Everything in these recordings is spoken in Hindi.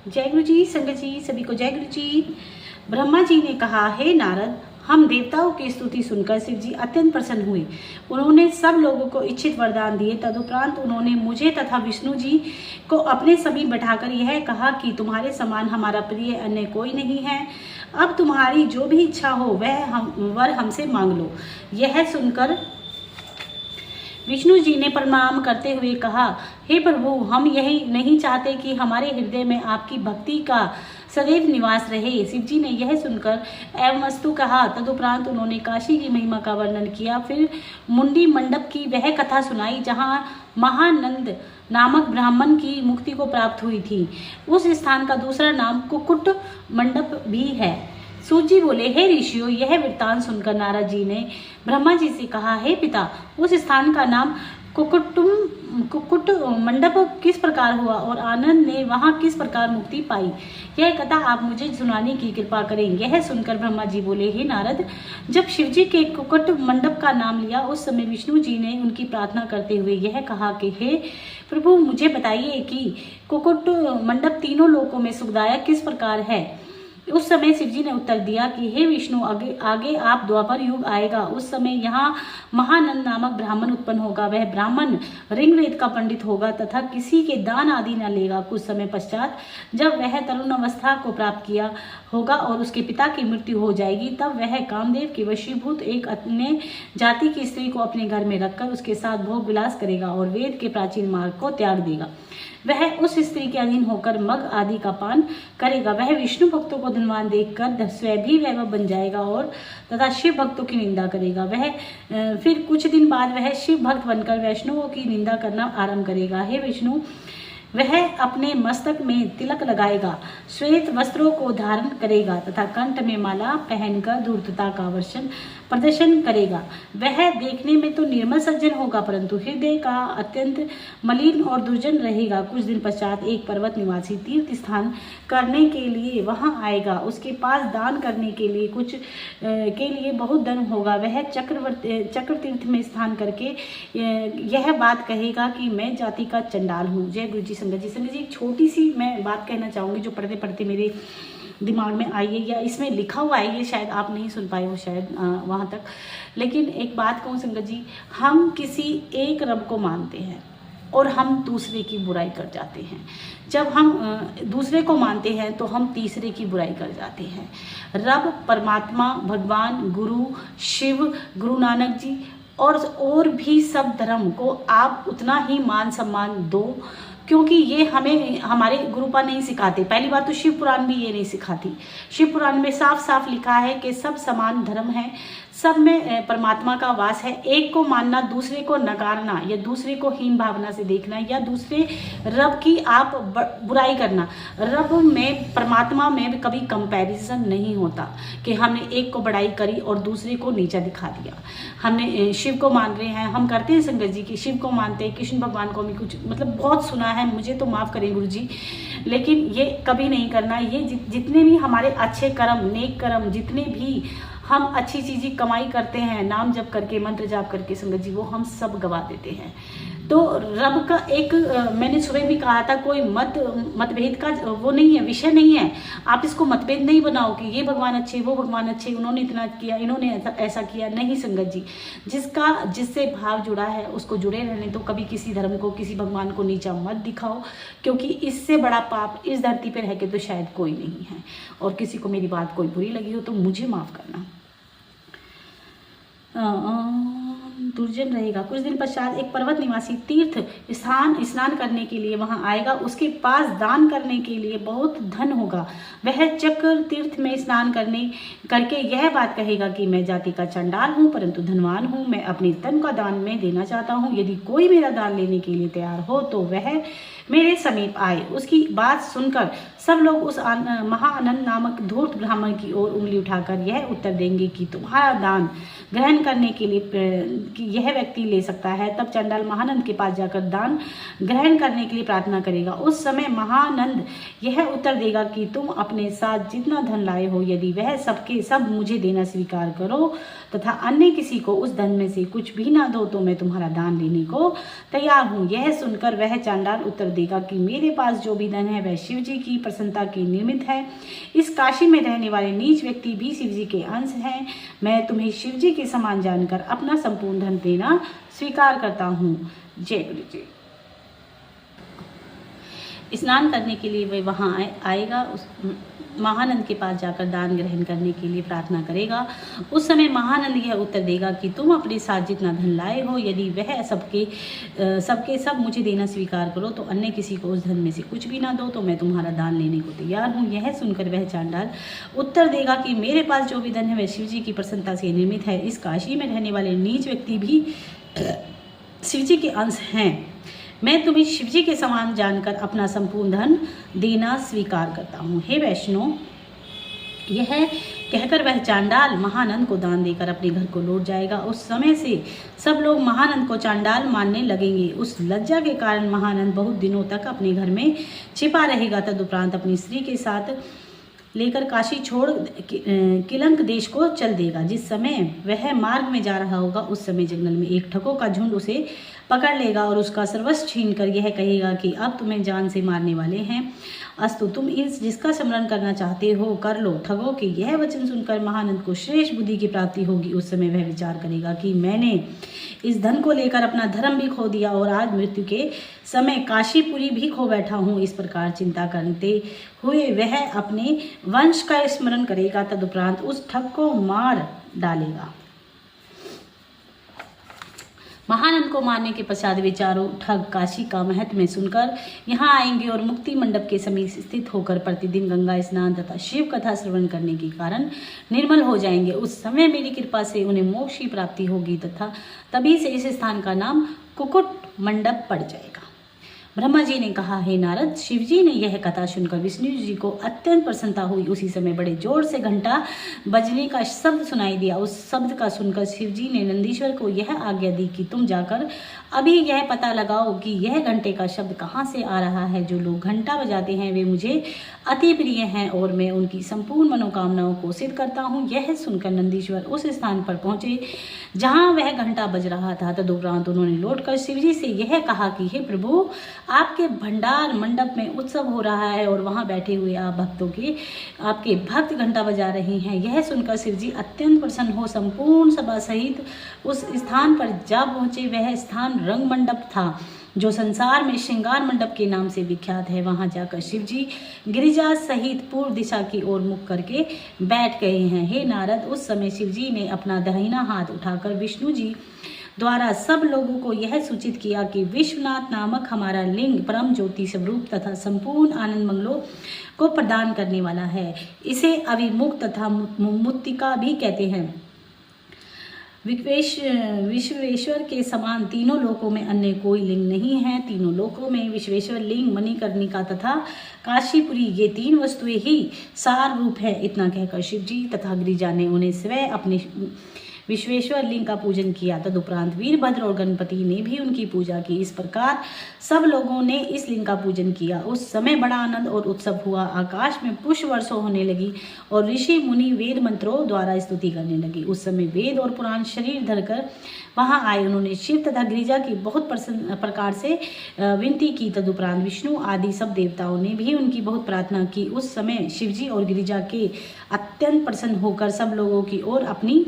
जय गुरु जी। संगत जी सभी को जय गुरु जी। ब्रह्मा जी ने कहा, हे नारद, हम देवताओं की स्तुति सुनकर शिव जी अत्यंत प्रसन्न हुए। उन्होंने सब लोगों को इच्छित वरदान दिए। तदुपरांत उन्होंने मुझे तथा विष्णु जी को अपने समीप बैठाकर यह कहा कि तुम्हारे समान हमारा प्रिय अन्य कोई नहीं है। अब तुम्हारी जो भी इच्छा हो वह वर हमसे मांग लो। यह सुनकर विष्णु जी ने प्रणाम करते हुए कहा, हे प्रभु, हम यही नहीं चाहते कि हमारे हृदय में आपकी भक्ति का सदैव निवास रहे। शिव जी ने यह सुनकर एवमस्तु कहा। तदुपरांत उन्होंने काशी की महिमा का वर्णन किया। फिर मुंडी मंडप की वह कथा सुनाई जहाँ महानंद नामक ब्राह्मण की मुक्ति को प्राप्त हुई थी। उस स्थान का दूसरा नाम कुक्कुट मंडप भी है। सूत जी बोले, हे ऋषियों, यह वृत्तांत सुनकर नारद जी ने ब्रह्मा जी से कहा, हे पिता, उस स्थान का नाम कुक्कुट मंडप किस प्रकार हुआ और आनंद ने वहां किस प्रकार मुक्ति पाई, यह कथा आप मुझे सुनाने की कृपा करें। यह सुनकर ब्रह्मा जी बोले, हे नारद, जब शिव जी के कुक्कुट मंडप का नाम लिया उस समय विष्णु जी ने उनकी प्रार्थना करते हुए यह कहा कि हे प्रभु, मुझे बताइए कि कुक्कुट मंडप तीनों लोकों में सुखदायक किस प्रकार है। उस समय शिव जी ने उत्तर दिया कि हे विष्णु, आगे आप द्वापर युग आएगा। उस समय यहाँ महानंद नामक ब्राह्मण उत्पन्न होगा। वह ब्राह्मण ऋग्वेद का पंडित होगा तथा किसी के दान आदि न लेगा। कुछ समय पश्चात जब वह तरुण अवस्था को प्राप्त किया होगा और उसके पिता की मृत्यु हो जाएगी, तब वह कामदेव के वशीभूत एक अन्य जाति की स्त्री को अपने घर में रखकर उसके साथ भोग विलास करेगा और वेद के प्राचीन मार्ग को त्याग देगा। वह उस स्त्री के अधीन होकर मग आदि का पान करेगा। वह विष्णु भक्तों को धनवान देखकर स्वयं भी वैभव बन जाएगा और तथा शिव भक्तों की निंदा करेगा। वह फिर कुछ दिन बाद वह शिव भक्त बनकर वैष्णवों की निंदा करना आरंभ करेगा। हे विष्णु, वह अपने मस्तक में तिलक लगाएगा, श्वेत वस्त्रों को धारण करेगा तथा कंठ में माला पहनकर धूर्तता का प्रदर्शन करेगा। वह देखने में तो निर्मल सज्जन होगा, परंतु हृदय का अत्यंत मलिन और दुर्जन रहेगा। कुछ दिन पश्चात एक पर्वत निवासी तीर्थ स्थान करने के लिए वहां आएगा। उसके पास दान करने के लिए बहुत धन होगा। वह चक्र तीर्थ में स्नान करके यह बात कहेगा कि मैं जाति का चंडाल हूँ। जय गुरु जी। संगत जी एक छोटी सी मैं बात कहना चाहूँगी जो पढ़ते पढ़ते मेरे दिमाग में आई है, या इसमें लिखा हुआ है, ये शायद आप नहीं सुन पाए हो शायद वहाँ तक। लेकिन एक बात कहूँ संगत जी, हम किसी एक रब को मानते हैं और हम दूसरे की बुराई कर जाते हैं। जब हम दूसरे को मानते हैं तो हम तीसरे की बुराई कर जाते हैं। रब, परमात्मा, भगवान, गुरु, शिव, गुरु नानक जी और भी सब धर्म को आप उतना ही मान सम्मान दो, क्योंकि ये हमें हमारे गुरुपा नहीं सिखाते। पहली बात तो शिव पुराण भी ये नहीं सिखाती। शिव पुराण में साफ साफ लिखा है कि सब समान धर्म है, सब में परमात्मा का वास है। एक को मानना, दूसरे को नकारना या दूसरे को हीन भावना से देखना या दूसरे रब की आप बुराई करना, रब में परमात्मा में कभी कंपैरिजन नहीं होता कि हमने एक को बड़ाई करी और दूसरे को नीचा दिखा दिया। हमने शिव को मान रहे हैं, हम करते हैं संगत जी कि शिव को मानते हैं, कृष्ण भगवान को भी कुछ बहुत सुना है, मुझे तो माफ़ करें गुरु जी, लेकिन ये कभी नहीं करना। ये जितने भी हमारे अच्छे कर्म, नेक कर्म, जितने भी हम अच्छी चीज़ें कमाई करते हैं, नाम जप करके, मंत्र जाप करके संगत जी, वो हम सब गवा देते हैं। तो रब का एक मैंने सुबह भी कहा था, कोई मतभेद का वो नहीं है, विषय नहीं है। आप इसको मतभेद नहीं बनाओ कि ये भगवान अच्छे, वो भगवान अच्छे, उन्होंने इतना किया, इन्होंने ऐसा किया। नहीं संगत जी, जिससे भाव जुड़ा है उसको जुड़े रहने तो। कभी किसी धर्म को, किसी भगवान को नीचा मत दिखाओ, क्योंकि इससे बड़ा पाप इस धरती पर रह के तो शायद कोई नहीं है। और किसी को मेरी बात कोई बुरी लगी हो तो मुझे माफ़ करना। दुर्जन रहेगा। कुछ दिन पश्चात एक पर्वत निवासी तीर्थ स्नान करने के लिए वहां आएगा। उसके पास दान करने के लिए बहुत धन होगा। वह चक्र तीर्थ में स्नान करके यह बात कहेगा कि मैं जाति का चंडाल हूँ परंतु धनवान हूँ। मैं अपने तन का दान में देना चाहता हूँ। यदि कोई मेरा दान लेने के लिए तैयार हो तो वह मेरे समीप आए। उसकी बात सुनकर सब लोग उस महाआनंद नामक धूर्त ब्राह्मण की ओर उंगली उठाकर यह उत्तर देंगे कि तुम्हारा दान ग्रहण करने के लिए यह व्यक्ति ले सकता है। तब चंडाल महानंद के पास जाकर दान ग्रहण करने के लिए प्रार्थना करेगा। उस समय महानंद यह उत्तर देगा कि तुम अपने साथ जितना धन लाए हो, यदि वह सब मुझे देना स्वीकार करो तथा अन्य किसी को उस धन में से कुछ भी ना दो तो मैं तुम्हारा दान लेने को तैयार हूँ। यह सुनकर वह चांडाल उत्तर देगा कि मेरे पास जो भी धन है वह शिव जी की प्रसन्नता के निमित्त है। इस काशी में रहने वाले नीच व्यक्ति भी शिव जी के अंश हैं। मैं तुम्हें शिव जी के समान जानकर अपना संपूर्ण धन देना स्वीकार करता हूँ। जय गुरु जी। स्नान करने के लिए वह वहाँ आएगा, उस महानंद के पास जाकर दान ग्रहण करने के लिए प्रार्थना करेगा। उस समय महानंद यह उत्तर देगा कि तुम अपने साथ जितना धन लाए हो यदि वह सबके सब मुझे देना स्वीकार करो तो अन्य किसी को उस धन में से कुछ भी ना दो तो मैं तुम्हारा दान लेने को तैयार हूँ। यह सुनकर वह चांडाल उत्तर देगा कि मेरे पास जो भी धन है वह शिव जी की प्रसन्नता से निर्मित है। इस काशी में रहने वाले नीच व्यक्ति भी शिव जी के अंश हैं। मैं तुम्हें शिव जी के समान जानकर अपना संपूर्ण धन देना स्वीकार करता हूँ। हे वैष्णो, यह कहकर वह चांडाल महानंद को दान देकर अपने घर को लौट जाएगा। उस समय से सब लोग महानंद को चांडाल मानने लगेंगे। उस लज्जा के कारण महानंद बहुत दिनों तक अपने घर में छिपा रहेगा। तदुपरांत अपनी स्त्री के साथ लेकर काशी छोड़ किलंक देश को चल देगा। जिस समय वह मार्ग में जा रहा होगा उस समय जंगल में एक ठगों का झुंड उसे पकड़ लेगा और उसका सर्वस्व छीन कर यह कहेगा कि अब तुम्हें जान से मारने वाले हैं। अस्तु, तुम जिसका स्मरण करना चाहते हो कर लो। ठगों के यह वचन सुनकर महानंद को श्रेष्ठ बुद्धि की प्राप्ति होगी। उस समय वह विचार करेगा कि मैंने इस धन को लेकर अपना धर्म भी खो दिया और आज मृत्यु के समय काशीपुरी भी खो बैठा हूँ। इस प्रकार चिंता करते हुए वह अपने वंश का स्मरण करेगा। तदुपरांत उस ठग को मार डालेगा। महानंद को मारने के पश्चात वे चारों ठग काशी का महत्व में सुनकर यहाँ आएंगे और मुक्ति मंडप के समीप स्थित होकर प्रतिदिन गंगा स्नान तथा शिव कथा श्रवण करने के कारण निर्मल हो जाएंगे। उस समय मेरी कृपा से उन्हें मोक्ष की प्राप्ति होगी तथा तभी से इस स्थान का नाम कुकुट मंडप पड़ जाएगा। ब्रह्मा जी ने कहा, हे नारद, शिव जी ने यह कथा सुनकर विष्णु जी को अत्यंत प्रसन्नता हुई। उसी समय बड़े जोर से घंटा बजने का शब्द सुनाई दिया। उस शब्द का सुनकर शिव जी ने नंदीश्वर को यह आज्ञा दी कि तुम जाकर अभी यह पता लगाओ कि यह घंटे का शब्द कहाँ से आ रहा है। जो लोग घंटा बजाते हैं वे मुझे अति प्रिय हैं और मैं उनकी संपूर्ण मनोकामनाओं को सिद्ध करता हूँ। यह सुनकर नंदीश्वर उस स्थान पर पहुंचे जहाँ वह घंटा बज रहा था। तदुपरांत उन्होंने लौटकर शिव जी से यह कहा कि हे प्रभु, आपके भंडार मंडप में उत्सव हो रहा है और वहां बैठे हुए आपके भक्त घंटा बजा रहे हैं। यह सुनकर शिव जी अत्यंत प्रसन्न हो संपूर्ण सभा सहित उस स्थान पर जा पहुंचे। वह स्थान रंग मंडप था जो संसार में श्रृंगार मंडप के नाम से विख्यात है। वहां जाकर शिव जी गिरिजा सहित पूर्व दिशा की ओर मुख करके बैठ गए हैं। हे नारद, उस समय शिव जी ने अपना दाहिना हाथ उठाकर विष्णु जी द्वारा सब लोगों को यह सूचित किया कि विश्वनाथ नामक हमारा लिंग परम ज्योति स्वरूप तथा संपूर्ण आनंद मंगलों को प्रदान करने वाला है। इसे अभिमुख तथा मुक्तिका भी कहते हैं। विश्वेश्वर के समान तीनों लोकों में अन्य कोई लिंग नहीं है। तीनों लोकों में विश्वेश्वर लिंग, मणिकर्णिका तथा काशीपुरी ये तीन वस्तुएं ही सार रूप है। इतना कहकर शिव जी तथा गिरिजा ने उन्हें स्वयं अपने विश्वेश्वर लिंग का पूजन किया। तदुपरांत वीरभद्र और गणपति ने भी उनकी पूजा की। इस प्रकार सब लोगों ने इस लिंग का पूजन किया। उस समय बड़ा आनंद और उत्सव हुआ। आकाश में पुष्प वर्षों होने लगी और ऋषि मुनि वेद मंत्रों द्वारा स्तुति करने लगी। उस समय वेद और पुराण शरीर धरकर वहां आए। उन्होंने शिव तथा गिरिजा की बहुत प्रकार से विनती की। तदुपरांत विष्णु आदि सब देवताओं ने भी उनकी बहुत प्रार्थना की। उस समय शिवजी और गिरिजा के अत्यंत प्रसन्न होकर सब लोगों की ओर अपनी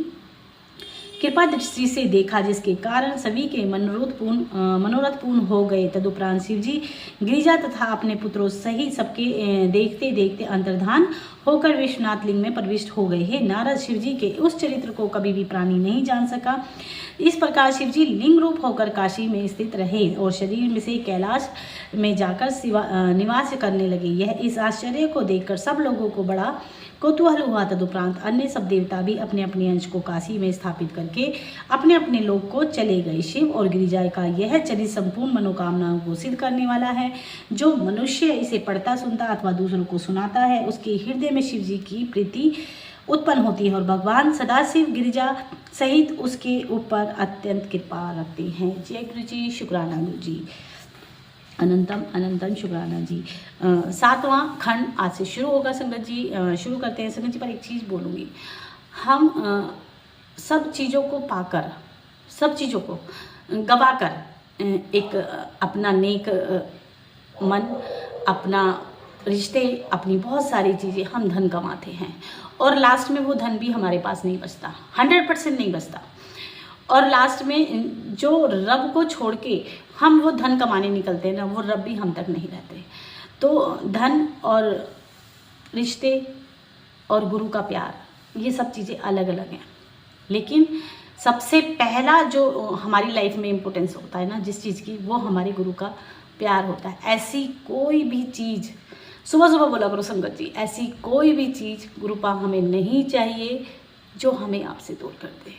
कृपा दृष्टि से देखा, जिसके कारण सभी के मनोरथ पूर्ण हो गए। तदुपरांत शिवजी गिरिजा तथा अपने पुत्रों सहित सबके देखते देखते अंतर्धान होकर विश्वनाथ लिंग में प्रविष्ट हो गए। हे नारद, शिवजी के उस चरित्र को कभी भी प्राणी नहीं जान सका। इस प्रकार शिवजी लिंग रूप होकर काशी में स्थित रहे और शरीर में से कैलाश में जाकर निवास करने लगे। यह इस आश्चर्य को देखकर सब लोगों को बड़ा कौतूहल हुआ। तदुपरांत अन्य सब देवता भी अपने अपने अंश को काशी में स्थापित करके अपने अपने लोक को चले गए। शिव और गिरिजा का यह चरित्र संपूर्ण मनोकामनाओं को सिद्ध करने वाला है। जो मनुष्य इसे पढ़ता सुनता अथवा दूसरों को सुनाता है उसके हृदय में शिव जी की प्रीति उत्पन्न होती है और भगवान सदाशिव गिरिजा सहित उसके ऊपर अत्यंत कृपा रखते हैं। जय गुरु जी, शुक्राना गुरु जी, अनंतम शुक्राना जी। 7वां खंड आज से शुरू होगा संगत जी। शुरू करते हैं संगत जी। पर एक चीज़ बोलूँगी, हम सब चीज़ों को पाकर, सब चीज़ों को गवाकर एक अपना नेक मन, अपना रिश्ते, अपनी बहुत सारी चीज़ें हम धन कमाते हैं और लास्ट में वो धन भी हमारे पास नहीं बचता, 100% नहीं बचता। और लास्ट में जो रब को छोड़ के हम वो धन कमाने निकलते हैं ना, वो रब भी हम तक नहीं रहते। तो धन और रिश्ते और गुरु का प्यार, ये सब चीज़ें अलग अलग हैं, लेकिन सबसे पहला जो हमारी लाइफ में इम्पोर्टेंस होता है ना जिस चीज़ की, वो हमारे गुरु का प्यार होता है। ऐसी कोई भी चीज़, सुबह सुबह बोला करो संगत जी, ऐसी कोई भी चीज़ गुरुपा हमें नहीं चाहिए जो हमें आपसे दूर कर दे,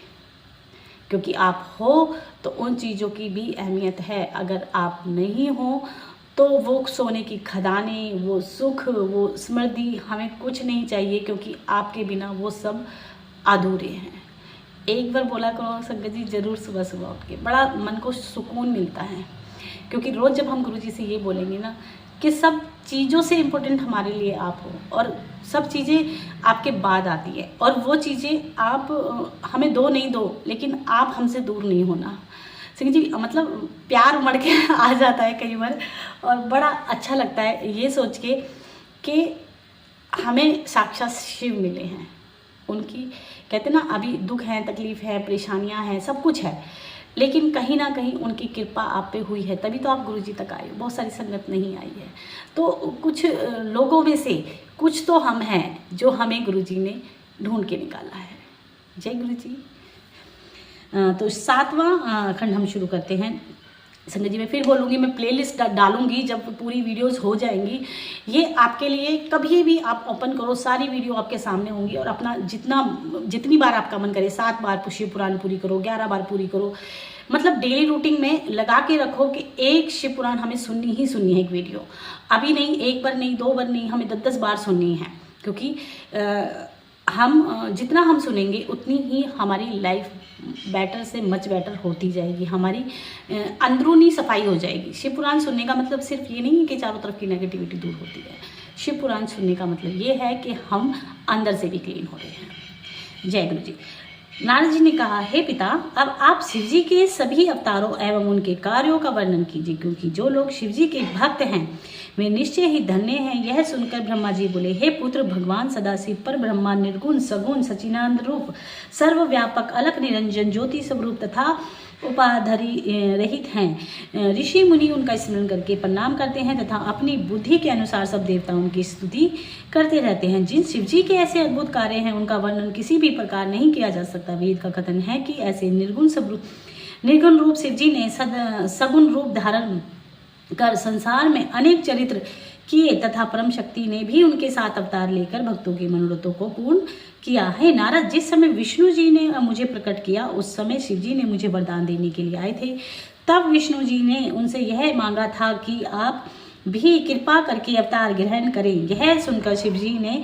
क्योंकि आप हो तो उन चीज़ों की भी अहमियत है। अगर आप नहीं हो तो वो सोने की खदानें, वो सुख, वो समृद्धि हमें कुछ नहीं चाहिए, क्योंकि आपके बिना वो सब अधूरे हैं। एक बार बोला करो संगत जी ज़रूर सुबह सुबह उठ के, बड़ा मन को सुकून मिलता है। क्योंकि रोज़ जब हम गुरु जी से ये बोलेंगे ना कि सब चीज़ों से इम्पोर्टेंट हमारे लिए आप हो और सब चीज़ें आपके बाद आती है, और वो चीज़ें आप हमें दो नहीं दो, लेकिन आप हमसे दूर नहीं होना। सिंह जी मतलब प्यार उमड़ के आ जाता है कई बार, और बड़ा अच्छा लगता है ये सोच के कि हमें साक्षात शिव मिले हैं। उनकी कहते ना, अभी दुख है, तकलीफ़ है, परेशानियां हैं, सब कुछ है, लेकिन कहीं ना कहीं उनकी कृपा आप पे हुई है, तभी तो आप गुरुजी तक आए हो। बहुत सारी संगत नहीं आई है, तो कुछ लोगों में से कुछ तो हम हैं जो हमें गुरुजी ने ढूंढ के निकाला है। जय गुरुजी। तो 7वां खंड हम शुरू करते हैं। संगत जी मैं फिर बोलूँगी, मैं प्लेलिस्ट डालूंगी जब पूरी वीडियोस हो जाएंगी। ये आपके लिए कभी भी आप ओपन करो, सारी वीडियो आपके सामने होंगी, और अपना जितनी बार आपका मन करे, 7 बार शिव पुराण पूरी करो, 11 बार पूरी करो, मतलब डेली रूटीन में लगा के रखो कि एक शिव पुराण हमें सुननी ही सुननी है। एक वीडियो अभी नहीं, 1 बार नहीं, 2 बार नहीं, हमें 10-10 बार सुननी है, क्योंकि हम जितना हम सुनेंगे उतनी ही हमारी लाइफ बेटर से मच बेटर होती जाएगी, हमारी अंदरूनी सफाई हो जाएगी। शिव पुराण सुनने का मतलब सिर्फ ये नहीं है कि चारों तरफ की नेगेटिविटी दूर होती है। शिव पुराण सुनने का मतलब ये है कि हम अंदर से भी क्लीन हो रहे हैं। जय गुरु जी। नारद जी ने कहा, हे पिता, अब आप शिव जी के सभी अवतारों एवं उनके कार्यों का वर्णन कीजिए, क्योंकि जो लोग शिव जी के भक्त हैं वे निश्चय ही धन्य हैं। यह सुनकर ब्रह्मा जी बोले, हे पुत्र, भगवान सदाशिव पर ब्रह्मा निर्गुण सगुण सचिनानंद रूप, सर्वव्यापक, अलख निरंजन, ज्योति स्वरूप तथा उपाधि रहित हैं। ऋषि मुनि उनका स्मरण करके प्रणाम करते हैं तथा अपनी बुद्धि के अनुसार सब देवताओं की स्तुति करते रहते हैं। जिन शिव जी के ऐसे अद्भुत कार्य हैं उनका वर्णन किसी भी प्रकार नहीं किया जा सकता। वेद का कथन है कि ऐसे निर्गुण रूप शिव जी ने सगुण रूप धारण कर संसार में अनेक चरित्र किए तथा परम शक्ति ने भी उनके साथ अवतार लेकर भक्तों के मनोरथों को पूर्ण किया है। नारद, जिस समय विष्णु जी ने मुझे प्रकट किया उस समय शिव जी ने मुझे वरदान देने के लिए आए थे। तब विष्णु जी ने उनसे यह मांगा था कि आप भी कृपा करके अवतार ग्रहण करें। यह सुनकर शिव जी ने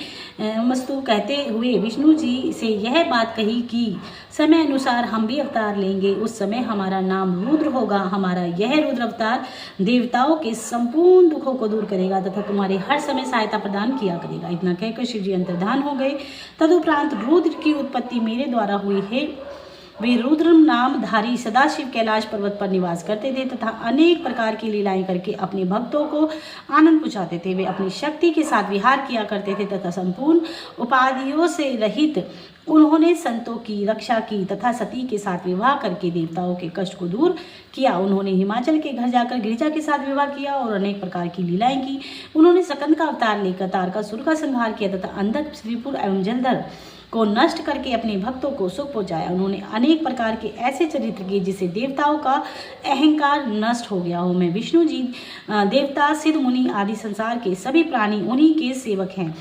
मस्तु कहते हुए विष्णु जी से यह बात कही कि समय अनुसार हम भी अवतार लेंगे। उस समय हमारा नाम रुद्र होगा। हमारा यह रुद्र अवतार देवताओं के संपूर्ण दुखों को दूर करेगा तथा तुम्हारे हर समय सहायता प्रदान किया करेगा। इतना कहकर शिव जी अंतर्धान हो गए। तदुपरांत रुद्र की उत्पत्ति मेरे द्वारा हुई है। वे रुद्र नामधारी सदाशिव कैलाश पर्वत पर निवास करते थे तथा अनेक प्रकार की लीलाएं करके अपने भक्तों को आनंद पहुंचाते थे। वे अपनी शक्ति के साथ विहार किया करते थे तथा संपूर्ण उपाधियों से रहित उन्होंने संतों की रक्षा की तथा सती के साथ विवाह करके देवताओं के कष्ट को दूर किया। उन्होंने हिमाचल के घर जाकर गिरिजा के साथ विवाह किया और अनेक प्रकार की लीलाएं की। उन्होंने सकंद का अवतार लेकर तारकासुर का संहार किया तथा अंधक, विपुर एवं जलधर को नष्ट करके अपने भक्तों को सुख पहुंचाया। उन्होंने अनेक प्रकार के ऐसे चरित्र किए जिससे देवताओं का अहंकार नष्ट हो गया हो। मैं विष्णु जी, देवता, सिद्ध मुनि आदि संसार के सभी प्राणी उन्हीं के सेवक हैं।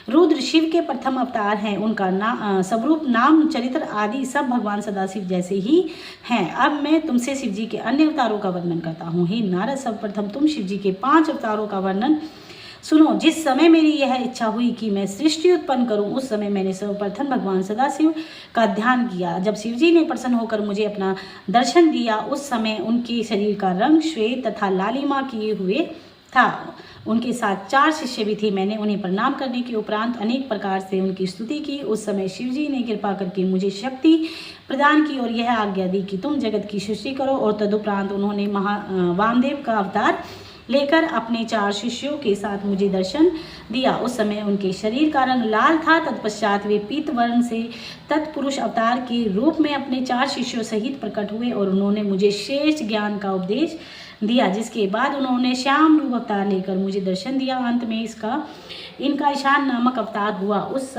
रुद्र शिव के प्रथम अवतार हैं। उनका स्वरूप, नाम, चरित्र आदि सब भगवान सदाशिव जैसे ही हैं। अब मैं तुमसे शिव जी के अन्य अवतारों का वर्णन करता हूँ। हे नारद, सर्वप्रथम तुम शिव जी के 5 अवतारों का वर्णन सुनो। जिस समय मेरी यह इच्छा हुई कि मैं सृष्टि उत्पन्न करूं, उस समय मैंने सर्वप्रथम भगवान सदाशिव का ध्यान किया। जब शिवजी ने प्रसन्न होकर मुझे अपना दर्शन दिया, उस समय उनके शरीर का रंग श्वेत तथा लालिमा किए हुए था। उनके साथ 4 शिष्य भी थे। मैंने उन्हें प्रणाम करने के उपरांत अनेक प्रकार से उनकी स्तुति की। उस समय शिवजी ने कृपा करके मुझे शक्ति प्रदान की और यह आज्ञा दी कि तुम जगत की सृष्टि करो। और तदुपरांत उन्होंने वामदेव का अवतार लेकर अपने 4 शिष्यों के साथ मुझे दर्शन दिया। उस समय उनके शरीर का रंग लाल था। तत्पश्चात वे पीत वर्ण से तत्पुरुष अवतार के रूप में अपने 4 शिष्यों सहित प्रकट हुए और उन्होंने मुझे श्रेष्ठ ज्ञान का उपदेश दिया। जिसके बाद उन्होंने श्याम रूप अवतार लेकर मुझे दर्शन दिया। अंत में इनका ईशान नामक अवतार हुआ। उस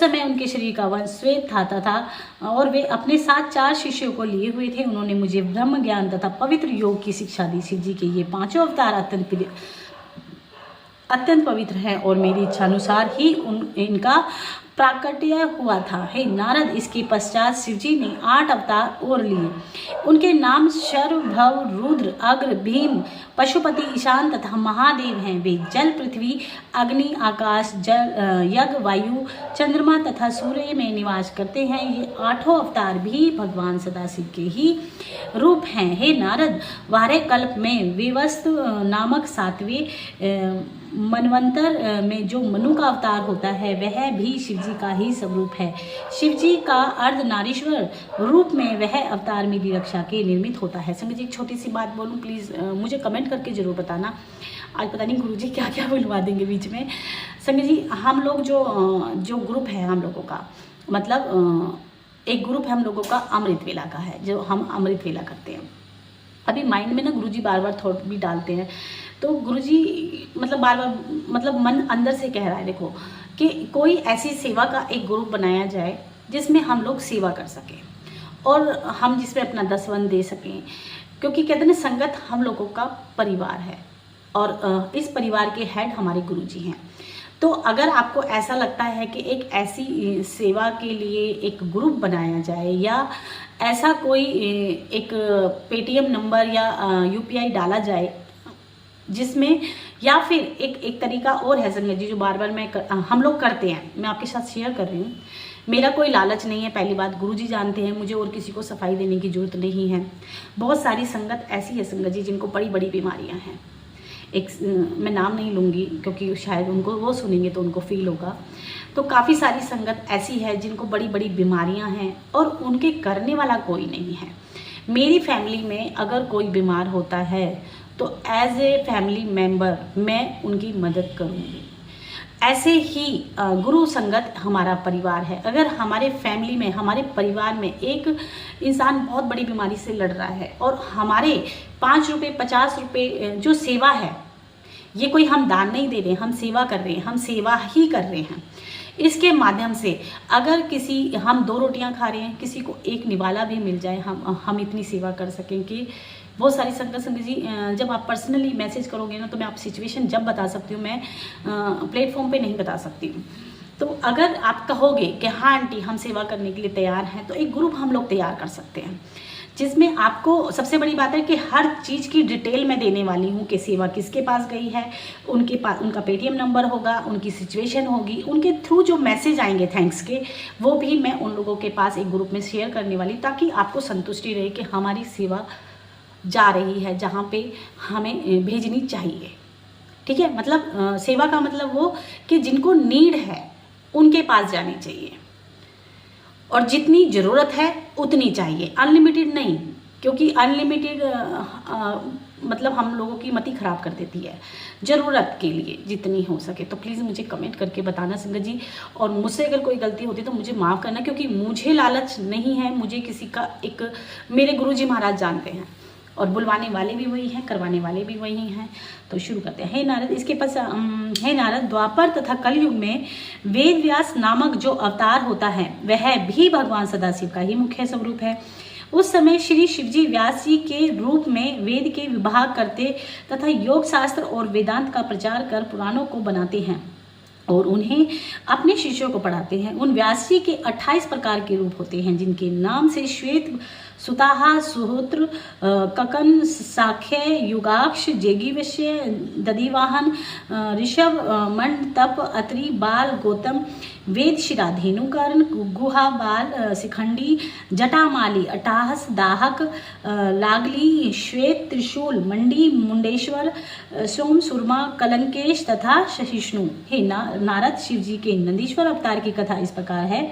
समय उनके शरीर का वर्ण श्वेत था तथा और वे अपने साथ 4 शिष्यों को लिए हुए थे। उन्होंने मुझे ब्रह्म ज्ञान तथा पवित्र योग की शिक्षा दी। शिव जी के ये 5 अवतार अत्यंत पवित्र हैं और मेरी इच्छानुसार ही इनका प्राकट्य हुआ था। हे नारद, इसके पश्चात शिवजी ने 8 अवतार और लिए। उनके नाम शर्व, भव, रुद्र, अग्र, भीम, पशुपति, ईशान तथा महादेव हैं। वे जल, पृथ्वी, अग्नि, आकाश, जल, यज्ञ, वायु, चंद्रमा तथा सूर्य में निवास करते हैं। ये 8 अवतार भी भगवान सदाशिव के ही रूप हैं। हे नारद, 12 कल्प में विवस्त नामक 7वें मनवंतर में जो मनु का अवतार होता है वह भी शिवजी का ही स्वरूप है। शिवजी का अर्धनारीश्वर रूप में वह अवतार मेरी रक्षा के निर्मित होता है। संगत जी, एक छोटी सी बात बोलूं, प्लीज़ मुझे कमेंट करके ज़रूर बताना। आज पता नहीं गुरुजी क्या क्या बुलवा देंगे बीच में। संगत जी, हम लोग जो ग्रुप है हम लोगों का, मतलब एक ग्रुप है हम लोगों का अमृत वेला का है, जो हम अमृत वेला करते हैं। अभी माइंड में ना गुरुजी बार बार थॉट भी डालते हैं, तो गुरुजी मतलब बार बार मतलब मन अंदर से कह रहा है देखो कि कोई ऐसी सेवा का एक ग्रुप बनाया जाए जिसमें हम लोग सेवा कर सकें और हम जिसमें अपना 10 दे सकें, क्योंकि कहते हैं ना संगत हम लोगों का परिवार है और इस परिवार के हेड हमारे गुरुजी हैं। तो अगर आपको ऐसा लगता है कि एक ऐसी सेवा के लिए एक ग्रुप बनाया जाए या ऐसा कोई एक पेटीएम नंबर या यूपीआई डाला जाए जिसमें, या फिर एक तरीका और है संगत जी जो बार बार हम लोग करते हैं, मैं आपके साथ शेयर कर रही हूँ। मेरा कोई लालच नहीं है, पहली बात गुरुजी जानते हैं, मुझे और किसी को सफाई देने की जरूरत नहीं है। बहुत सारी संगत ऐसी है संगत जी जिनको बड़ी बड़ी बीमारियां हैं। मैं नाम नहीं लूँगी क्योंकि शायद उनको वो सुनेंगे तो उनको फील होगा। तो काफ़ी सारी संगत ऐसी है जिनको बड़ी बड़ी बीमारियां हैं और उनके करने वाला कोई नहीं है। मेरी फैमिली में अगर कोई बीमार होता है तो एज ए फैमिली मेंबर मैं उनकी मदद करूँगी। ऐसे ही गुरु संगत हमारा परिवार है। अगर हमारे फैमिली में, हमारे परिवार में एक इंसान बहुत बड़ी बीमारी से लड़ रहा है और हमारे 5 रुपये 50 रुपये जो सेवा है, ये कोई हम दान नहीं दे रहे हैं, हम सेवा कर रहे हैं, हम सेवा ही कर रहे हैं। इसके माध्यम से अगर हम 2 रोटियां खा रहे हैं, किसी को एक निवाला भी मिल जाए, हम इतनी सेवा कर सकें कि बहुत सारी संगत जी जब आप पर्सनली मैसेज करोगे ना तो मैं आप सिचुएशन जब बता सकती हूँ, मैं प्लेटफॉर्म पे नहीं बता सकती हूँ। तो अगर आप कहोगे कि हाँ आंटी हम सेवा करने के लिए तैयार हैं, तो एक ग्रुप हम लोग तैयार कर सकते हैं जिसमें आपको सबसे बड़ी बात है कि हर चीज़ की डिटेल मैं देने वाली हूँ कि सेवा किसके पास गई है, उनके पास उनका पेटीएम नंबर होगा, उनकी सिचुएशन होगी, उनके थ्रू जो मैसेज आएंगे थैंक्स के, वो भी मैं उन लोगों के पास एक ग्रुप में शेयर करने वाली, ताकि आपको संतुष्टि रहे कि हमारी सेवा जा रही है जहाँ पे हमें भेजनी चाहिए। ठीक है, मतलब सेवा का मतलब वो कि जिनको नीड है उनके पास जानी चाहिए और जितनी ज़रूरत है उतनी चाहिए, अनलिमिटेड नहीं, क्योंकि अनलिमिटेड मतलब हम लोगों की मति ख़राब कर देती है। ज़रूरत के लिए जितनी हो सके। तो प्लीज़ मुझे कमेंट करके बताना संगत जी, और मुझसे अगर कोई गलती होती तो मुझे माफ़ करना, क्योंकि मुझे लालच नहीं है, मुझे किसी का मेरे गुरुजी महाराज जानते हैं और बुलवाने वाले भी वही हैं, करवाने वाले भी वही हैं। तो शुरू करते हैं। हे नारद, इसके पास हे नारद, द्वापर तथा कलयुग में वेद व्यास नामक जो अवतार होता है वह भी भगवान सदाशिव का ही मुख्य स्वरूप है। उस समय श्री शिवजी व्यास जी के रूप में वेद के विभाग करते तथा योग शास्त्र और वेदांत का प्रचार कर पुराणों को बनाते हैं और उन्हें अपने शिष्यों को पढ़ाते हैं। उन व्यास जी के 28 प्रकार के रूप होते हैं जिनके नाम से श्वेत सुताहा सुहोत्र ककन साख्य युगाक्ष जेगीवश्य दधिवाहन ऋषभ मंडतप अत्रि बाल गौतम वेद शिराधेनुकर्ण गुहा बाल शिखंडी जटामाली अटाहस दाहक लागली श्वेत त्रिशूल मंडी मुंडेश्वर सोम सुरमा कलंकेश तथा सहिष्णु। हे नारद, शिव जी के नंदीश्वर अवतार की कथा इस प्रकार है।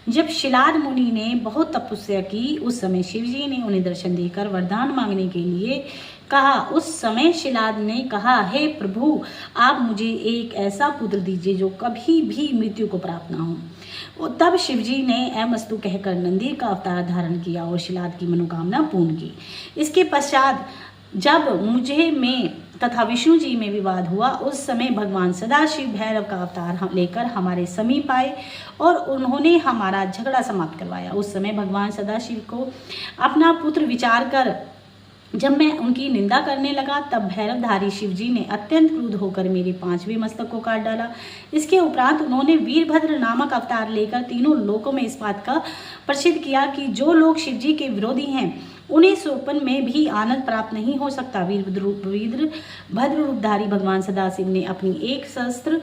जब शिलाद मुनि ने बहुत तपस्या की, उस समय शिव जी ने उन्हें दर्शन देकर वरदान मांगने के लिए कहा। उस समय शिलाद ने कहा, हे प्रभु, आप मुझे एक ऐसा पुत्र दीजिए जो कभी भी मृत्यु को प्राप्त ना हो। तब शिव जी ने अमस्तु कहकर नंदी का अवतार धारण किया और शिलाद की मनोकामना पूर्ण की। इसके पश्चात जब मुझे में तथा विष्णु जी में विवाद हुआ, उस समय भगवान सदाशिव भैरव का अवतार लेकर हमारे समीप आए और उन्होंने हमारा झगड़ा समाप्त करवाया। उस समय भगवान सदाशिव को अपना पुत्र विचार कर जब मैं उनकी निंदा करने लगा, तब भैरवधारी शिव जी ने अत्यंत क्रुद्ध होकर मेरे 5वें मस्तक को काट डाला। इसके उपरांत उन्होंने वीरभद्र नामक अवतार लेकर तीनों लोकों में इस बात का प्रसिद्ध किया कि जो लोग शिव जी के विरोधी हैं, उन्हें स्वप्न में भी आनंद प्राप्त नहीं हो सकता। वीरभद्र रूपधारी भगवान सदाशिव ने अपनी एक सहस्त्र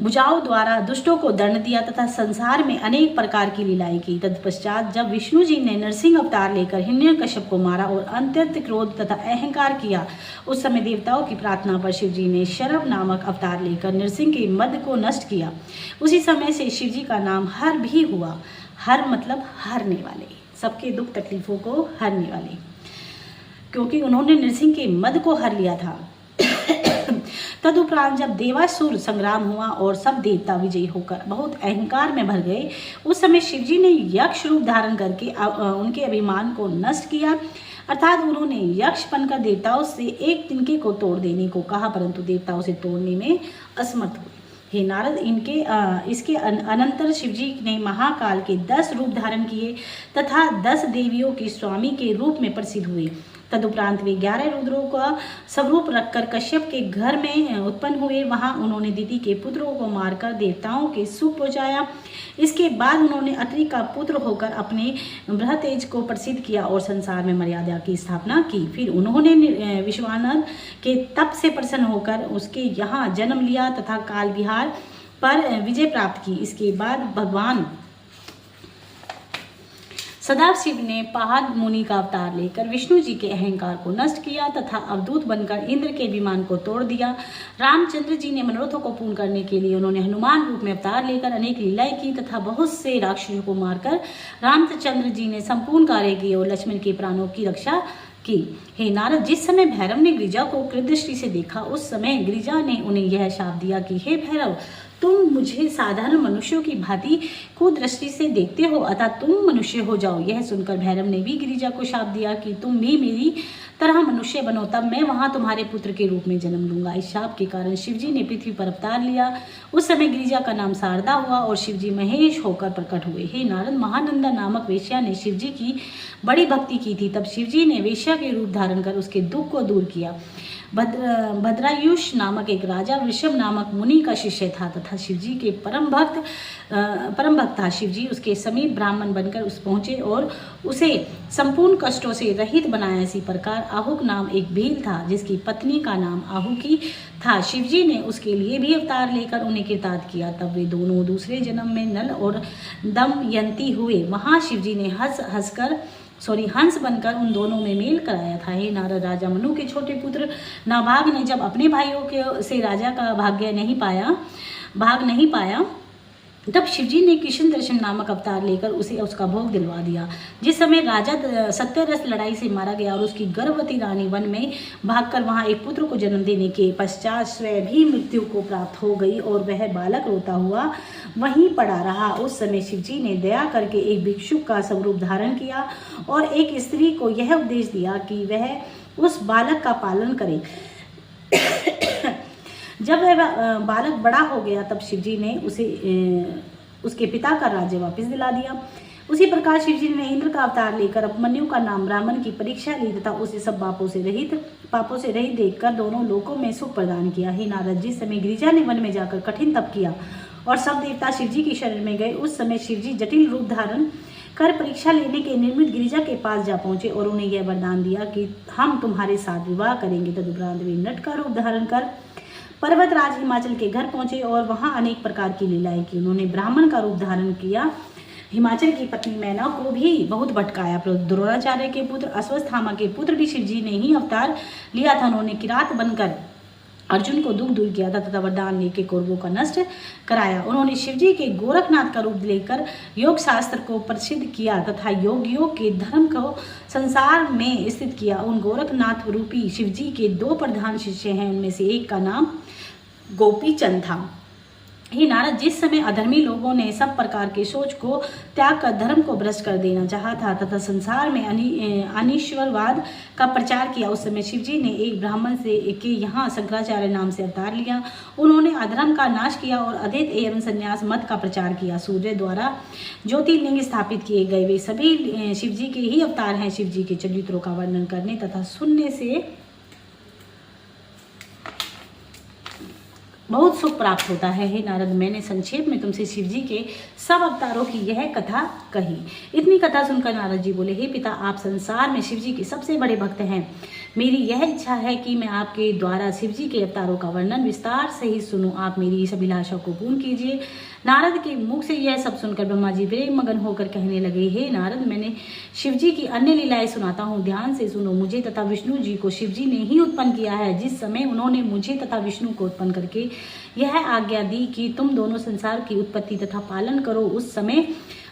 भुजाओं द्वारा दुष्टों को दंड दिया तथा संसार में अनेक प्रकार की लीलाएं की। तत्पश्चात जब विष्णु जी ने नरसिंह अवतार लेकर हिरण्यकश्यप को मारा और अत्यंत क्रोध तथा अहंकार किया, उस समय देवताओं की प्रार्थना पर शिव जी ने शरभ नामक अवतार लेकर नरसिंह के मद को नष्ट किया। उसी समय से शिव जी का नाम हर भी हुआ। हर मतलब हरने वाले, सबके दुख तकलीफों को हरने वाले, क्योंकि उन्होंने नरसिंह के मद को हर लिया था। तदुपरांत जब देवासुर संग्राम हुआ और सब देवता विजयी होकर बहुत अहंकार में भर गए, उस समय शिव जी ने यक्ष रूप धारण करके उनके अभिमान को नष्ट किया। अर्थात उन्होंने यक्ष बनकर देवताओं से एक तिनके को तोड़ देने को कहा, परंतु देवताओं से तोड़ने में असमर्थ हुए। हे नारद, इसके अनंतर शिवजी ने महाकाल के 10 रूप धारण किए तथा 10 देवियों के स्वामी के रूप में प्रसिद्ध हुए। तदुपरांत वे 11 रुद्रों का स्वरूप रखकर कश्यप के घर में उत्पन्न हुए। वहां उन्होंने दीति के पुत्रों को मारकर देवताओं के सुख पहुंचाया। इसके बाद उन्होंने अत्रि का पुत्र होकर अपने बृहतेज को प्रसिद्ध किया और संसार में मर्यादा की स्थापना की। फिर उन्होंने विश्वानर के तप से प्रसन्न होकर उसके यहाँ जन्म लिया तथा काल विहार पर विजय प्राप्त की। इसके बाद भगवान सदाशिव ने पहाड़ मुनि का अवतार लेकर विष्णु जी के अहंकार को नष्ट किया तथा अवधूत बनकर इंद्र के विमान को तोड़ दिया। रामचंद्र जी ने मनोरथों को पूर्ण करने के लिए उन्होंने हनुमान रूप में अवतार लेकर अनेक लीलाएं की तथा बहुत से राक्षसों को मारकर रामचंद्र जी ने संपूर्ण कार्य किए और लक्ष्मण के प्राणों की रक्षा की। हे नारद, जिस समय भैरव ने गिरिजा को कृतदृष्टि से देखा, उस समय गिरिजा ने उन्हें यह शाप दिया कि हे भैरव, तुम मुझे साधारण मनुष्यों की भांति कुदृष्टि से देखते हो, अतः तुम मनुष्य हो जाओ। यह सुनकर भैरव ने भी गिरिजा को शाप दिया कि तुम भी मेरी तरह मनुष्य बनो, तब मैं वहां तुम्हारे पुत्र के रूप में जन्म लूंगा। इस शाप के कारण शिवजी ने पृथ्वी पर अवतार लिया। उस समय गिरिजा का नाम शारदा हुआ और शिवजी महेश होकर प्रकट हुए। हे नारद, महानंदा नामक वेश्या ने शिवजी की बड़ी भक्ति की थी। तब शिवजी ने वेश्या के रूप धारण कर उसके दुख को दूर किया। भद्रायुष नामक एक राजा वृषभ नामक मुनि का शिष्य था तथा शिवजी के परम भक्त था। शिवजी उसके समीप ब्राह्मण बनकर उस पहुंचे और उसे संपूर्ण कष्टों से रहित बनाया। इसी प्रकार आहुक नाम एक भील था जिसकी पत्नी का नाम आहुकी था। शिवजी ने उसके लिए भी अवतार लेकर उन्हें कृतार्थ किया। तब वे दोनों दूसरे जन्म में नल और दमयंती हुए। वहां शिवजी ने हंस बनकर उन दोनों में मेल कराया था। हे नारद, राजा मनु के छोटे पुत्र नाभाग ने जब अपने भाइयों के से राजा का भाग नहीं पाया, तब शिवजी ने कृष्ण दर्शन नामक अवतार लेकर उसे उसका भोग दिलवा दिया। जिस समय राजा सत्यरस लड़ाई से मारा गया और उसकी गर्भवती रानी वन में भागकर वहां एक पुत्र को जन्म देने के पश्चात स्वयं भी मृत्यु को प्राप्त हो गई और वह बालक रोता हुआ वहीं पड़ा रहा। उस समय शिवजी ने दया करके एक भिक्षुक का स्वरूप धारण किया और एक स्त्री को यह उपदेश दिया कि वह उस बालक का पालन करे। जब वह बालक बड़ा हो गया, तब शिवजी ने उसे उसके पिता का राज्य वापस दिला दिया। उसी प्रकार शिवजी ने इंद्र का अवतार लेकर उपमन्यु का नाम ब्राह्मण की परीक्षा ली तथा उसे सब पापों से रहित देखकर दोनों लोकों में सुख प्रदान किया। हे नारद, जिस समय गिरिजा ने वन में जाकर कठिन तप किया और सब देवता शिवजी की शरण में गए, उस समय शिवजी जटिल रूप धारण कर परीक्षा लेने के निर्मित गिरिजा के पास जा पहुंचे और उन्हें यह वरदान दिया कि हम तुम्हारे साथ विवाह करेंगे। तदुपरांत वे नट का रूप धारण कर पर्वतराज हिमाचल के घर पहुंचे और वहां अनेक प्रकार की लीलाएं की। उन्होंने ब्राह्मण का रूप धारण किया, हिमाचल की पत्नी मैना को भी बहुत भटकाया। द्रोणाचार्य के पुत्र अश्वत्थामा के पुत्र भी शिवजी ने ही अवतार लिया था। उन्होंने किरात बनकर अर्जुन को दुख दूर किया था तथा वरदान लेके कौरवों का नष्ट कराया। उन्होंने शिवजी के गोरखनाथ का रूप लेकर योग शास्त्र को प्रसिद्ध किया तथा योगियों के धर्म को संसार में स्थित किया। उन गोरखनाथ रूपी शिवजी के 2 प्रधान शिष्य हैं, उनमें से एक का नाम गोपी चंद था। हे नारद, जिस समय अधर्मी लोगों ने सब प्रकार के सोच को त्याग कर धर्म को भ्रष्ट कर देना चाहा था तथा संसार में अनीश्वरवाद का प्रचार किया, उस समय शिवजी ने एक ब्राह्मण से के यहाँ शंकराचार्य नाम से अवतार लिया। उन्होंने अधर्म का नाश किया और अद्वैत एवं संन्यास मत का प्रचार किया। सूर्य द्वारा ज्योतिर्लिंग स्थापित किए गए वे सभी शिवजी के ही अवतार हैं। शिवजी के चरित्रों का वर्णन करने तथा सुनने से बहुत सुख प्राप्त होता है। हे नारद, मैंने संक्षेप में तुमसे शिवजी के सब अवतारों की यह कथा कही। इतनी कथा सुनकर नारद जी बोले, हे पिता, आप संसार में शिवजी के सबसे बड़े भक्त हैं। मेरी यह इच्छा है कि मैं आपके द्वारा शिवजी के अवतारों का वर्णन विस्तार से ही सुनूं। आप मेरी इस अभिलाषा को पूर्ण कीजिए। नारद के मुख से यह सब सुनकर ब्रह्मा जी प्रेम मगन होकर कहने लगे, हे नारद, मैंने शिवजी की अन्य लीलाएं सुनाता हूँ, ध्यान से सुनो। मुझे तथा विष्णु जी को शिवजी ने ही उत्पन्न किया है। जिस समय उन्होंने मुझे तथा विष्णु को उत्पन्न करके यह आज्ञा दी कि तुम दोनों संसार की उत्पत्ति तथा पालन करो, उस समय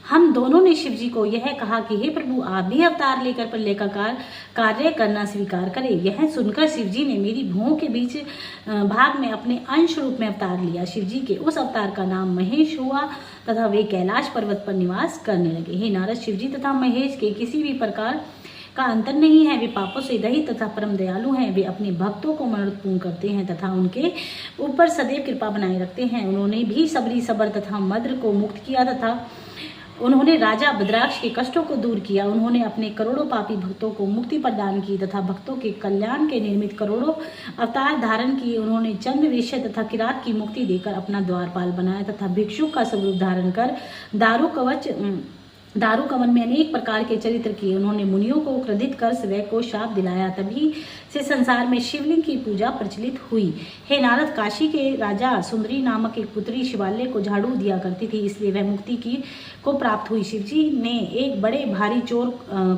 हम दोनों ने शिवजी को यह कहा कि हे प्रभु, आप भी अवतार लेकर प्रलयकार कार्य करना स्वीकार करें। यह सुनकर शिवजी ने मेरी भुवों के बीच भाग में अपने अंश रूप में अवतार लिया। शिवजी के उस अवतार का नाम महेश हुआ तथा वे कैलाश पर्वत पर निवास करने लगे। हे नारद, शिवजी तथा महेश के किसी भी प्रकार का अंतर नहीं है। वे पापों से रहित तथा परम दयालु हैं। वे अपने भक्तों को मनोरथ पूर्ण करते हैं तथा उनके ऊपर सदैव कृपा बनाए रखते हैं। उन्होंने भी सबरी, सबर तथा मद्र को मुक्त किया तथा उन्होंने राजा बद्राक्ष के कष्टों को दूर किया। उन्होंने अपने करोड़ों पापी भक्तों को मुक्ति प्रदान की तथा भक्तों के कल्याण के निर्मित करोड़ों अवतार धारण किए। उन्होंने चंद्र, वेश्य तथा किरात की मुक्ति देकर अपना द्वारपाल बनाया तथा भिक्षु का स्वरूप धारण कर दारू कवन में अनेक प्रकार के चरित्र किए। उन्होंने मुनियों को क्रोधित कर स्वयं को शाप दिलाया। तभी से संसार में शिवलिंग की पूजा प्रचलित हुई। हे नारद, काशी के राजा सुंदरी नामक एक पुत्री शिवालय को झाड़ू दिया करती थी, इसलिए वह मुक्ति को प्राप्त हुई। शिवजी ने एक बड़े भारी चोर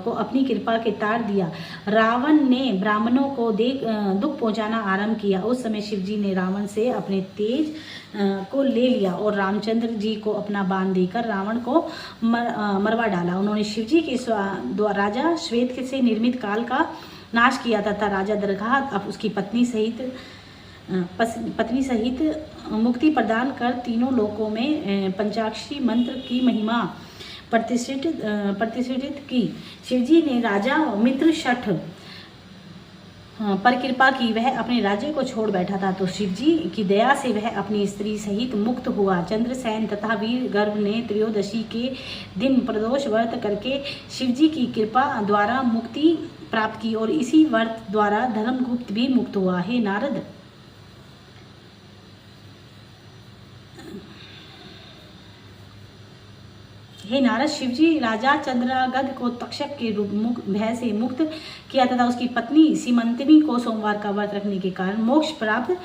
को अपनी कृपा के तार दिया। रावण ने ब्राह्मणों को दुख पहुंचाना आरंभ किया। उस समय शिवजी ने रावण से अपने तेज को ले लिया और रामचंद्र जी को अपना बाण देकर रावण को मरवा डाला। उन्होंने शिवजी के राजा श्वेत से निर्मित काल का नाश किया तथा राजा दरगाह अब उसकी पत्नी सहित मुक्ति प्रदान कर तीनों लोकों में पंचाक्षरी मंत्र की महिमा प्रतिष्ठित की। शिवजी ने राजा मित्रशठ पर कृपा की। वह अपने राज्य को छोड़ बैठा था तो शिवजी की दया से वह अपनी स्त्री सहित मुक्त हुआ। चंद्रसेन तथा वीर गर्भ ने त्रयोदशी के दिन प्रदोष व्रत करके शिवजी की कृपा द्वारा मुक्ति प्राप्त की और इसी व्रत द्वारा धर्मगुप्त भी मुक्त हुआ। हे नारद, शिवजी राजा चंद्रागद को तक्षक के भय से मुक्त किया तथा उसकी पत्नी सीमंतिनी को सोमवार का व्रत रखने के कारण मोक्ष प्राप्त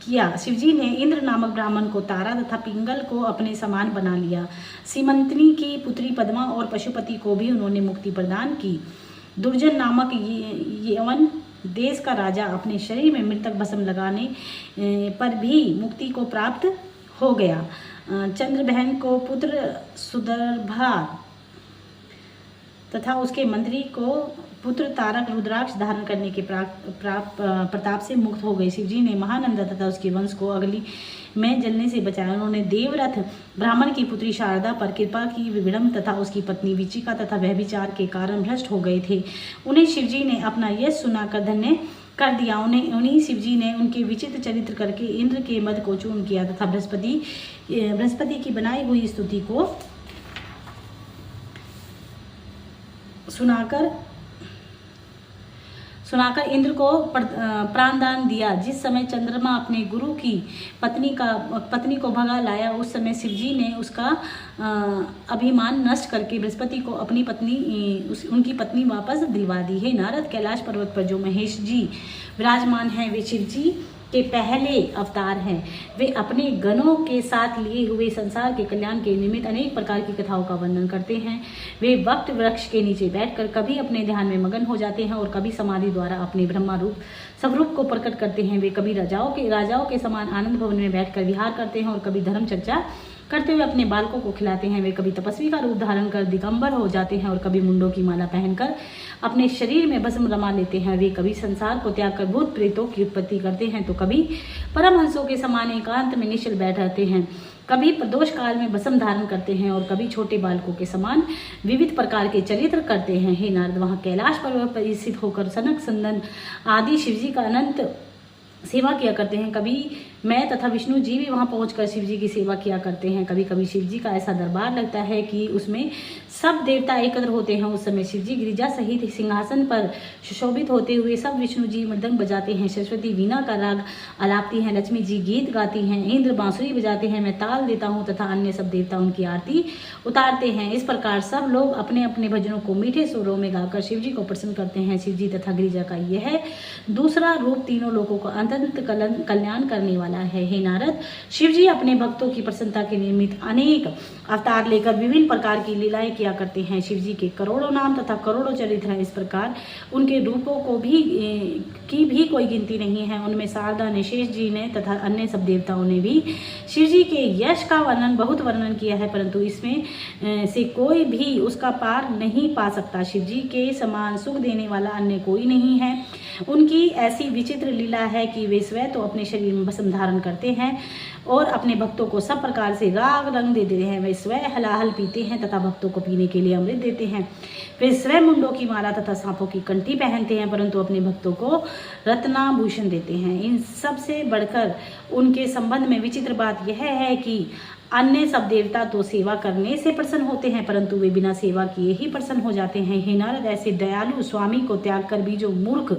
किया। शिवजी ने इंद्र नामक ब्राह्मण को तारा तथा पिंगल को अपने समान बना लिया। सीमंतिनी की पुत्री पद्मा और पशुपति को भी उन्होंने मुक्ति प्रदान की। दुर्जन नामक यवन देश का राजा अपने शरीर में मृतक भस्म लगाने पर भी मुक्ति को प्राप्त हो गया। चंद्रबहन को पुत्र सुदर्भा तथा उसके मंत्री को पुत्र तारक रुद्राक्ष धारण करने के प्रताप से मुक्त हो गए। शिवजी ने महानंदा तथा उसके वंश को अग्नि में जलने से बचाया। उन्होंने देवरथ ब्राह्मण की पुत्री शारदा पर कृपा की। विविडम तथा उसकी पत्नी विचिका तथा व्यभिचार के कारण भ्रष्ट हो गए थे। उन्हें शिवजी ने अपना यश सुनाकर धन्य कर दिया। उन्हीं शिवजी ने उनके विचित्र चरित्र करके इंद्र के मद को चूर्ण किया तथा बृहस्पति की बनाई हुई स्तुति को सुनाकर इंद्र को प्राणदान दिया। जिस समय चंद्रमा अपने गुरु की पत्नी को भगा लाया, उस समय शिव जी ने उसका अभिमान नष्ट करके बृहस्पति को अपनी उनकी पत्नी वापस दिलवा दी। है नारद, कैलाश पर्वत पर जो महेश जी विराजमान हैं वे शिव जी के पहले अवतार हैं। वे अपने गणों के साथ लिए हुए संसार के कल्याण के निमित्त अनेक प्रकार की कथाओं का वर्णन करते हैं। वे वक्त वृक्ष के नीचे बैठकर कभी अपने ध्यान में मगन हो जाते हैं और कभी समाधि द्वारा अपने ब्रह्मा रूप स्वरूप को प्रकट करते हैं। वे कभी राजाओं के समान आनंद भवन में बैठकर विहार करते हैं और कभी धर्म चर्चा करते हुए अपने बालकों को खिलाते हैं। वे कभी तपस्वी का रूप धारण कर दिगंबर हो जाते हैं और कभी मुंडों की माला पहनकर अपने शरीर में भस्म रमा लेते हैं। वे कभी संसार को त्याग कर भूत प्रेतों की उत्पत्ति करते हैं तो कभी परमहंसों के समान एकांत में निश्चल बैठ रहते हैं। कभी प्रदोष काल में भस्म धारण करते हैं और कभी छोटे बालकों के समान विविध प्रकार के चरित्र करते हैं। हे नारद, वहाँ कैलाश पर्वत पर स्थित होकर सनक संदन आदि शिवजी का अनंत सेवा किया करते हैं। कभी मैं तथा विष्णु जी भी वहां पहुंचकर शिव जी की सेवा किया करते हैं। कभी कभी शिव जी का ऐसा दरबार लगता है कि उसमें सब देवता एकत्र होते हैं। उस समय शिव जी गिरिजा सहित सिंहासन पर सुशोभित होते हुए सब विष्णु जी मृदंग बजाते हैं, सरस्वती वीणा का राग आलापती हैं, लक्ष्मी जी गीत गाती हैं, इंद्र बांसुरी बजाते हैं, मैं ताल देता हूँ तथा अन्य सब देवता उनकी आरती उतारते हैं। इस प्रकार सब लोग अपने अपने भजनों को मीठे सुरों में गाकर शिव जी को प्रसन्न करते हैं। शिव जी तथा गिरिजा का यह दूसरा रूप तीनों लोगों को अत्यंत कल्याण करने वाला है। हे नारद, शिव जी अपने भक्तों की प्रसन्नता के निमित्त अनेक अवतार लेकर विभिन्न प्रकार की लीलाएं किया करते हैं। शिव जी के करोड़ों नाम तथा करोड़ों चरित्र हैं। इस प्रकार उनके रूपों को की भी कोई गिनती नहीं है। उनमें शारदा ने, शेष जी ने तथा अन्य सब देवताओं ने भी शिव जी के यश का बहुत वर्णन किया है, परंतु इसमें से कोई भी उसका पार नहीं पा सकता। शिव जी के समान सुख देने वाला अन्य कोई नहीं है। उनकी ऐसी विचित्र लीला है कि वे स्वयं तो अपने शरीर में भस्म धारण करते हैं और अपने भक्तों को सब प्रकार से राग रंग दे देते हैं। वे स्वयं हलाहल पीते हैं तथा भक्तों को पीने के लिए अमृत देते हैं। वे स्वयं मुंडों की माला तथा सांपों की कंठी पहनते हैं, परंतु अपने भक्तों को रत्नाभूषण देते हैं। इन सब से बढ़कर उनके संबंध में विचित्र बात यह है कि अन्य सब देवता तो सेवा करने से प्रसन्न होते हैं, परंतु वे बिना सेवा किए ही प्रसन्न हो जाते हैं। हे नारद, ऐसे दयालु स्वामी को त्याग कर भी जो मूर्ख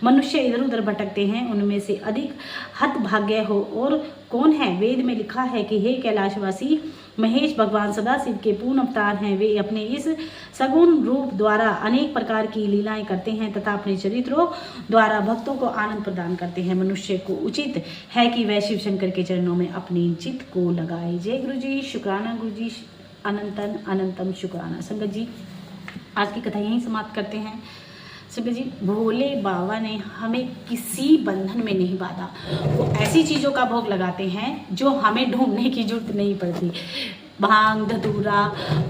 मनुष्य इधर उधर भटकते हैं, उनमें से अधिक हतभाग्य हो और कौन है? वेद में लिखा है कि हे कैलाशवासी महेश भगवान सदाशिव के पूर्ण अवतार हैं। वे अपने इस सगुण रूप द्वारा अनेक प्रकार की लीलाएं करते हैं तथा अपने चरित्रों द्वारा भक्तों को आनंद प्रदान करते हैं। मनुष्य को उचित है कि वह शिव शंकर के चरणों में अपनी चित्त को लगाए। जय गुरु जी, शुक्राना गुरु जी, अनंतम शुक्राना। संगत जी, आज की कथा यहीं समाप्त करते हैं। संगत जी, भोले बाबा ने हमें किसी बंधन में नहीं बांधा। वो ऐसी चीज़ों का भोग लगाते हैं जो हमें ढूंढने की जरूरत नहीं पड़ती। भांग, धतूरा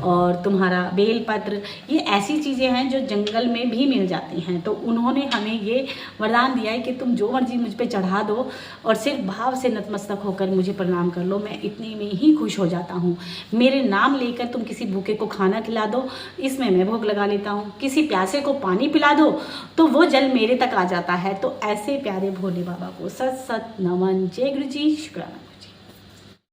और तुम्हारा बेलपत्र, ये ऐसी चीज़ें हैं जो जंगल में भी मिल जाती हैं। तो उन्होंने हमें ये वरदान दिया है कि तुम जो मर्जी मुझ पे चढ़ा दो और सिर्फ भाव से नतमस्तक होकर मुझे प्रणाम कर लो, मैं इतने में ही खुश हो जाता हूँ। मेरे नाम लेकर तुम किसी भूखे को खाना खिला दो, इसमें मैं भोग लगा लेता हूँ। किसी प्यासे को पानी पिला दो तो वो जल मेरे तक आ जाता है। तो ऐसे प्यारे भोले बाबा को सत सत नमन। जय गुरु जी, शुक्राना।